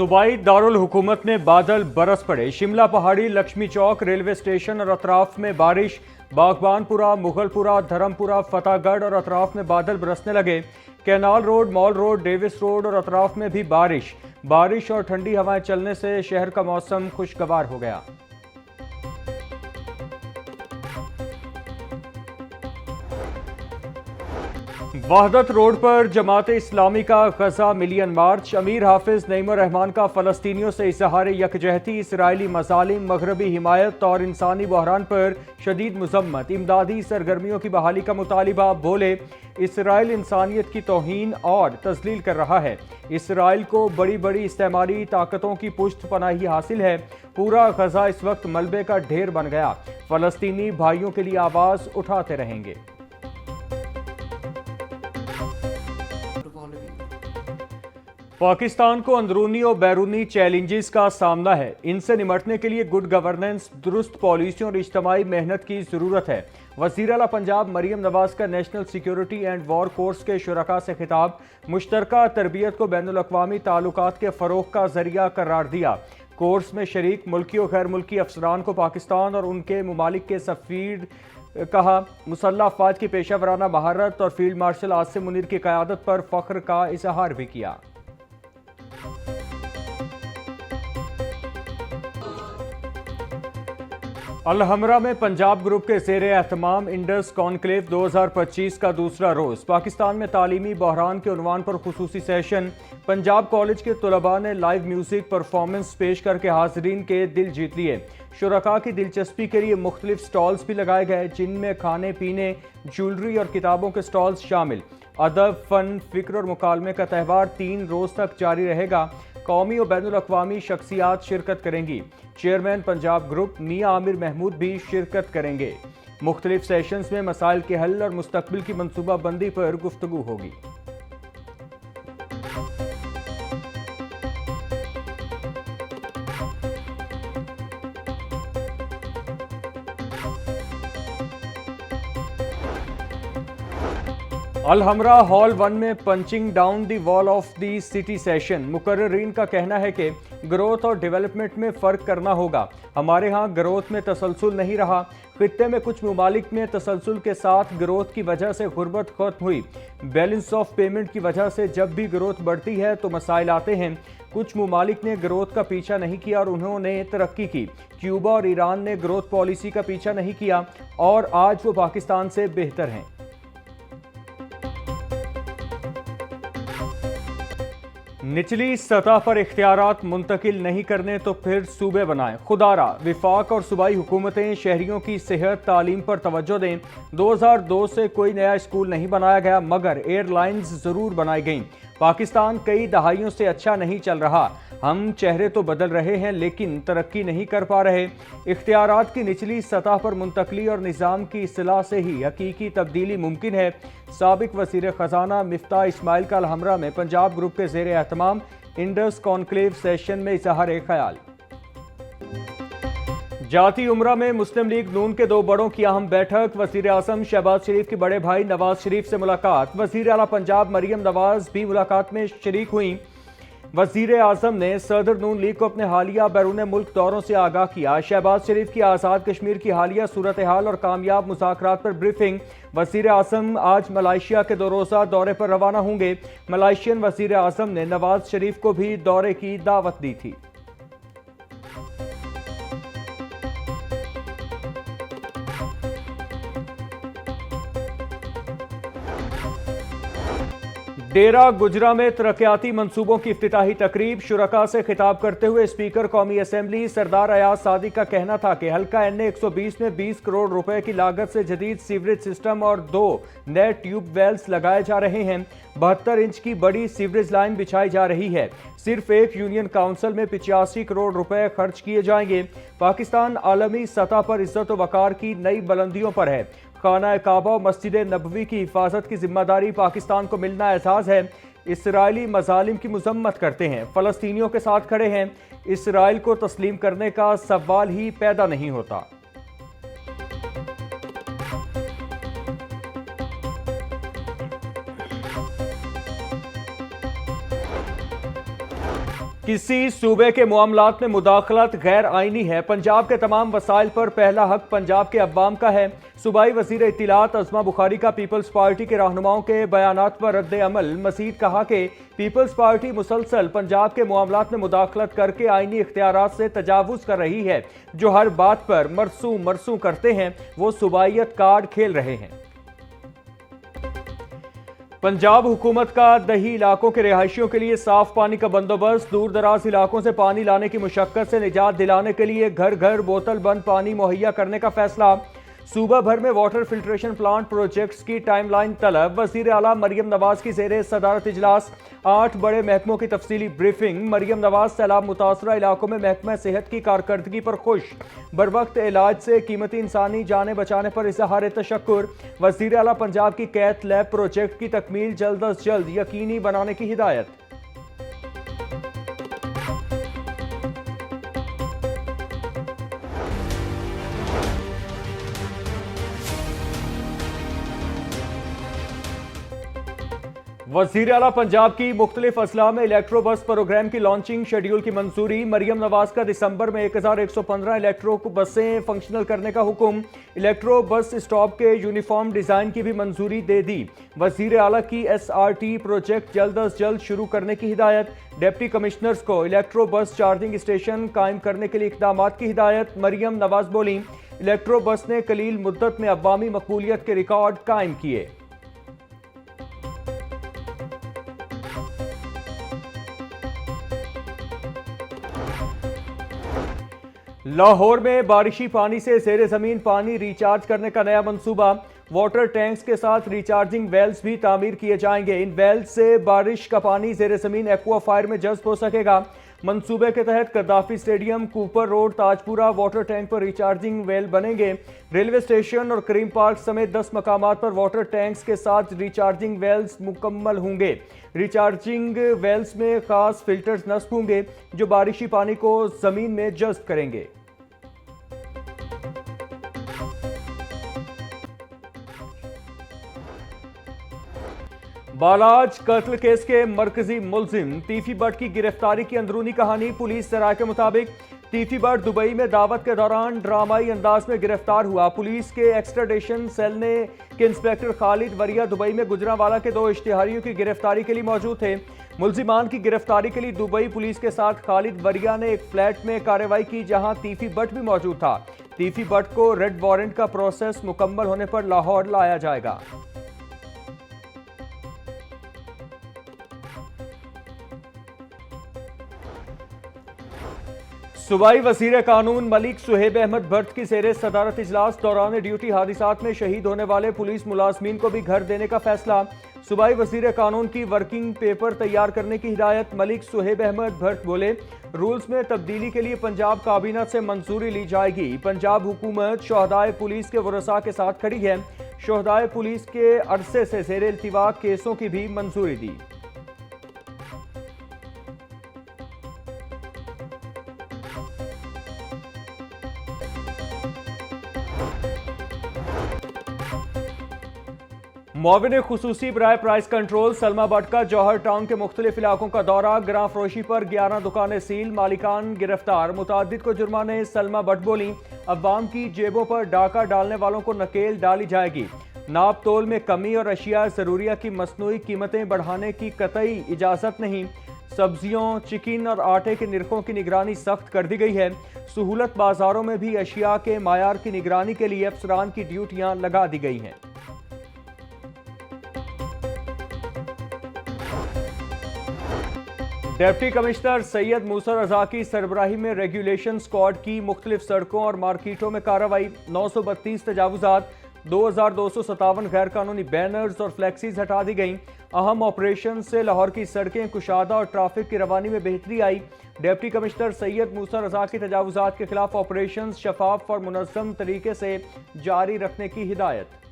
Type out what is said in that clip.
सूबाई दारुल हुकूमत में बादल बरस पड़े। शिमला पहाड़ी, लक्ष्मी चौक, रेलवे स्टेशन और अतराफ में बारिश। बागबानपुरा, मुगलपुरा, धर्मपुरा, फतेहगढ़ और अतराफ में बादल बरसने लगे। Canal road, mall road, Davis road और अतराफ में भी बारिश और ठंडी हवाएं चलने से शहर का मौसम खुशगवार हो गया। वहदत रोड पर जमाते इस्लामी का गजा मिलियन मार्च। अमीर हाफिज नईमुर रहमान का फलस्तीनियों से इजहार यकजहती। इसराइली मजालिम, मगरबी हिमायत और इंसानी बहरान पर शदीद मुजम्मत। इमदादी सरगर्मियों की बहाली का मुतालिबा। बोले, इसराइल इंसानियत की तौहीन और तजलील कर रहा है। इसराइल को बड़ी बड़ी इस्तेमाली ताकतों की पुष्ट पनाही हासिल है। पूरा गजा इस वक्त मलबे का ढेर बन गया। फलस्तीनी भाइयों के लिए आवाज उठाते रहेंगे। पाकिस्तान को अंदरूनी और बैरूनी चैलेंजेस का सामना है। इनसे निमटने के लिए गुड गवर्नेंस, दुरुस्त पॉलिसियों और इज्तमाही मेहनत की जरूरत है। वज़ीर आला पंजाब मरियम नवाज का national security and war course के शुरका से खिताब। मुश्तरका तरबियत को बैनुल अक़वामी ताल्लुकात के फ़रोग़ का जरिया करार दिया। कोर्स में शरीक मुल्की और गैर मुल्की अफसरान को पाकिस्तान और उनके ममालिक के सफ़ीर कहा। मुसल्लह अफ़वाज की पेशा वराना महारत और फील्ड मार्शल आसिम मुनीर की क़यादत पर फ़ख्र का इजहार भी किया। अल-हमरा में पंजाब ग्रुप के ज़ेरे एहतमाम इंडस कॉन्क्लेव 2025 का दूसरा रोज़। पाकिस्तान में तालीमी बहरान के उन्वान पर खुसूसी सेशन। पंजाब कॉलेज के तलबा ने लाइव म्यूजिक परफॉर्मेंस पेश करके हाज़रीन के दिल जीत लिए। शुरका की दिलचस्पी के लिए मुख्तलिफ स्टॉल्स भी लगाए गए, जिनमें खाने पीने, ज्वेलरी और किताबों के स्टॉल्स शामिल। अदब, फ़न, फ़िक्र और मुकालमे का त्यौहार 3 रोज़ तक जारी रहेगा। कौमी और बैनुल अक़वामी शख्सियात शिरकत करेंगी। चेयरमैन पंजाब ग्रुप मियां आमिर महमूद भी शिरकत करेंगे। मुख्तलिफ सेशंस में मसाइल के हल और मुस्तकबिल की मनसूबाबंदी पर गुफ्तगू होगी। अल-हमरा हॉल 1 में punching down the wall of the city session. मुकर्ररीन का कहना है कि ग्रोथ और डेवलपमेंट में फ़र्क करना होगा। हमारे यहाँ ग्रोथ में तसलसल नहीं रहा। खित्ते में कुछ ममालिक में तसलसल के साथ ग्रोथ की वजह से गुर्बत खत्म हुई। बैलेंस ऑफ पेमेंट की वजह से जब भी ग्रोथ बढ़ती है तो मसाइल आते हैं। कुछ ममालिक ने ग्रोथ का पीछा नहीं किया और उन्होंने तरक्की की। क्यूबा और ईरान ने ग्रोथ पॉलिसी का पीछा नहीं किया और आज वो पाकिस्तान से बेहतर हैं। निचली सतह पर इख्तियारात मुंतकिल नहीं करने तो फिर सूबे बनाएं। खुदारा विफाक और सूबाई हुकूमतें शहरियों की सेहत तालीम पर तवज्जो दें। 2002 से कोई नया स्कूल नहीं बनाया गया, मगर एयरलाइंस ज़रूर बनाई गईं। पाकिस्तान कई दहाइयों से अच्छा नहीं चल रहा। हम चेहरे तो बदल रहे हैं लेकिन तरक्की नहीं कर पा रहे। इख्तियारात की निचली सतह पर मुंतकली और निज़ाम की इस्लाह से ही हकीकी तब्दीली मुमकिन है। साबिक वज़ीर ख़जाना मिफ्ताह इस्माइल का अल-हमरा में पंजाब ग्रुप के ज़ेरे एहतमाम इंडस कॉन्क्लेव सेशन में इज़हार ख़याल। जाती उम्रा में मुस्लिम लीग नून के 2 बड़ों की अहम बैठक। वज़ीर आज़म शहबाज शरीफ के बड़े भाई नवाज शरीफ से मुलाकात। वज़ीर आला पंजाब मरियम नवाज भी मुलाकात में शरीक हुई। वज़ीर आज़म ने सदर नून लीग को अपने हालिया बैरून मुल्क दौरों से आगाह किया। शहबाज शरीफ की आज़ाद कश्मीर की हालिया सूरत हाल और कामयाब मुज़ाकरात पर ब्रीफिंग। वज़ीर आज़म आज मलाइशिया के 2 रोज़ा दौरे पर रवाना होंगे। मलाइशियन वज़ीर आज़म ने नवाज शरीफ को भी दौरे की दावत दी थी। डेरा गुजरा में तरक्याती मंसूबों की इफ्तिताही तकरीब। शुरका से खिताब करते हुए स्पीकर कौमी असम्बली सरदार अयाज सादिक का कहना था कि हल्का NA 120 में 20 करोड़ रुपए की लागत से जदीद सीवरेज सिस्टम और 2 नए ट्यूब वेल्स लगाए जा रहे हैं। 72 इंच की बड़ी सीवरेज लाइन बिछाई जा रही है। सिर्फ एक यूनियन काउंसिल में 85 करोड़ रुपए खर्च किए जाएंगे। पाकिस्तान आलमी सतह पर इज्जत व वकार की नई बुलंदियों पर है। खाना काबा और मस्जिद नबवी की हिफाजत की जिम्मेदारी पाकिस्तान को मिलना एहसास है। इसराइली मजालिम की मजम्मत करते हैं, फ़लस्तीनियों के साथ खड़े हैं। इसराइल को तस्लीम करने का सवाल ही पैदा नहीं होता। किसी सूबे के मामलात में मुदाखलत गैर आईनी है। पंजाब के तमाम वसाइल पर पहला हक पंजाब के अवाम का है। सूबाई वजीर इत्तिलात अज़मा बुखारी का पीपल्स पार्टी के रहनुमाओं के बयानात पर रद्द अमल। मजीद कहा कि पीपल्स पार्टी मुसलसल पंजाब के मामलात में मुदाखलत करके आईनी इख्तियारात से तजावुज़ कर रही है। जो हर बात पर मरसू मरसू करते हैं वो सूबाइयत कार्ड खेल रहे हैं। पंजाब हुकूमत का दही इलाकों के रिहायशियों के लिए साफ पानी का बंदोबस्त। दूर दराज इलाकों से पानी लाने की मुशक्कत से निजात दिलाने के लिए घर घर बोतल बंद पानी मुहैया करने का फैसला। सूबा भर में वाटर फिल्ट्रेशन प्लांट प्रोजेक्ट्स की टाइमलाइन तलब। वजीर आला मरियम नवाज की ज़ेरे सदारत इजलास 8 बड़े महकमों की तफसीली ब्रीफिंग। मरियम नवाज सैलाब मुतासरा इलाकों में महकमा सेहत की कारकर्दगी पर खुश। बर वक्त इलाज से कीमती इंसानी जानें बचाने पर इजहार तशक्कुर। वजीर आला पंजाब की कैथ लैब प्रोजेक्ट की तकमील जल्द अज जल्द यकीनी बनाने की हिदायत। वज़ीर आला पंजाब की मुख्तलिफ अजला में इलेक्ट्रो बस प्रोग्राम की लॉन्चिंग शेड्यूल की मंजूरी। मरियम नवाज का दिसंबर में 1115 इलेक्ट्रो बसें फंक्शनल करने का हुक्म। इलेक्ट्रो बस स्टॉप के यूनिफॉर्म डिज़ाइन की भी मंजूरी दे दी। वज़ीर आला की SRT प्रोजेक्ट जल्द अज जल्द शुरू करने की हिदायत। डिप्टी कमिश्नर्स को इलेक्ट्रो बस चार्जिंग स्टेशन कायम करने के लिए इक़दाम की हिदायत। मरियम नवाज बोली, इलेक्ट्रो बस ने कलील मुद्दत में अवामी मकबूलियत के रिकॉर्ड कायम किए। लाहौर में बारिशी पानी से ज़ेरे ज़मीन पानी रिचार्ज करने का नया मंसूबा। वाटर टैंक्स के साथ रिचार्जिंग वेल्स भी तामीर किए जाएंगे। इन वेल्स से बारिश का पानी ज़ेरे ज़मीन एक्वा फायर में जज्ब हो सकेगा। मंसूबे के तहत Gaddafi stadium, Cooper road, Tajpura water tank पर रिचार्जिंग वेल बनेंगे। रेलवे स्टेशन और करीम पार्क समेत 10 मकामात पर वाटर टैंक्स के साथ रिचार्जिंग वेल्स मुकम्मल होंगे। रिचार्जिंग वेल्स में खास फिल्टर्स नस्ब होंगे जो बारिशी पानी को जमीन में जज्ब करेंगे। बालाज कत्ल केस के मरकजी मुलजिम तीफी भट्ट की गिरफ्तारी की अंदरूनी कहानी। पुलिस सराय के मुताबिक तीफी भट्ट दुबई में दावत के दौरान ड्रामाई अंदाज में गिरफ्तार हुआ। पुलिस के एक्स्ट्राडिशन सेल ने के इंस्पेक्टर खालिद वरिया दुबई में गुजरांवाला के 2 इश्तिहारियों की गिरफ्तारी के लिए मौजूद थे। मुलजिमान की गिरफ्तारी के लिए दुबई पुलिस के साथ खालिद वरिया ने एक फ्लैट में कार्रवाई की जहां तीफी भट्ट भी मौजूद था। तीफी भट्ट को रेड वारंट का प्रोसेस मुकम्मल होने पर लाहौर लाया जाएगा। सूबाई वज़ीर कानून मलिक सुहेब अहमद भट्ट की ज़ेरे सदारत इजलास दौरान ड्यूटी हादिसात में शहीद होने वाले पुलिस मुलाजमीन को भी घर देने का फैसला। सूबाई वज़ीर कानून की वर्किंग पेपर तैयार करने की हिदायत। मलिक सुहेब अहमद भट्ट बोले, रूल्स में तब्दीली के लिए पंजाब काबीना से मंजूरी ली जाएगी। पंजाब हुकूमत शोहदाए पुलिस के वरसा के साथ खड़ी है। शोहदाए पुलिस के अरसे से ज़ेरे इल्तिवा केसों की भी मंजूरी दी। मुआविन खुसूसी बराए प्राइस कंट्रोल सलमा भट्ट का जौहर टाउन के मुख्तलिफ इलाकों का दौरा। ग्रां फरोशी पर 11 दुकानें सील, मालिकान गिरफ्तार। मुतादिद को जुर्माने। सलमा भट्ट बोली, अवाम की जेबों पर डाका डालने वालों को नकेल डाली जाएगी। नाप तोल में कमी और अशिया ज़रूरिया की मसनूई कीमतें बढ़ाने की कतई इजाज़त नहीं। सब्जियों, चिकन और आटे के निरखों की निगरानी सख्त कर दी गई है। सहूलत बाजारों में भी अशिया के मायार की निगरानी के लिए अफसरान की ड्यूटियां लगा दी गई हैं। डिप्टी कमिश्नर सैयद मूसा रजा की सरबराही में रेगुलेशन स्क्वाड की मुख्तलिफ सड़कों और मार्केटों में कार्रवाई। 932 तजावुजात, 2257 गैर कानूनी बैनर्स और फ्लैक्सीज हटा दी गईं। अहम ऑपरेशन से लाहौर की सड़कें कुशादा और ट्रैफिक की रवानी में बेहतरी आई। डिप्टी कमिश्नर सैयद मूसा रजा की तजावुजात के खिलाफ ऑपरेशन शफाफ और मुनज़्ज़म तरीके से जारी रखने की हिदायत।